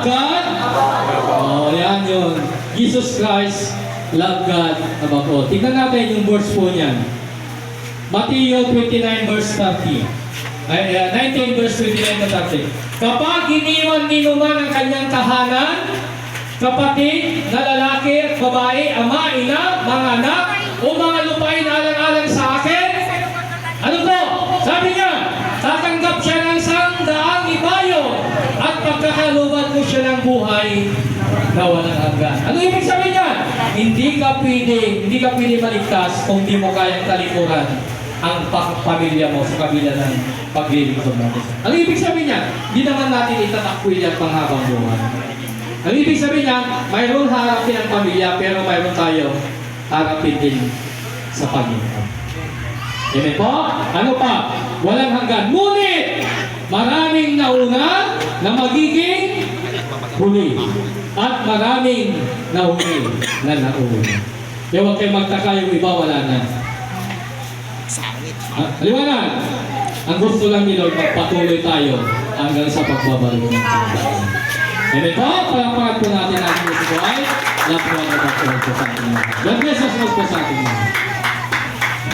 God. Oh, yan yun. Jesus Christ, love God above all. Tingnan natin yung verse po niyan. Matthew 29 verse 30. 19 verse 29 to 30. Kapag iniwan ni naman ang kanyang tahanan, kapatid na lalaki at babae, ama, ina, mga anak, o mga lupain alang-alang sa akin, ano po? Sabi niya, tatanggap siya ng 100 ibayo at pagkakalooban ko siya ng buhay na walang hanggan. Ano ibig sabihin niya? Hindi ka pwede maligtas kung di mo kayang talikuran ang pamilya mo sa kabila ng paglilingkod natin. Ano ibig sabihin niya? Hindi naman natin itatakwi ang panghabang buhay. Ang ibig sabihin niya, mayroon harapin ang pamilya, pero mayroon tayo harapin din sa Panginoon. Amen po? Ano pa? Walang hanggan. Ngunit, maraming nauna na magiging huli. At maraming nahuli na nauna. Kaya huwag kayo magtaka, yung iba wala na. Liwanag! Ang gusto lang ni Lord, magpatuloy tayo hanggang sa pagbabalik ng Panginoon. Amen po? Palakpakan po natin ang musiko ay love God above all po sa ating mga. God bless us po sa ating mga.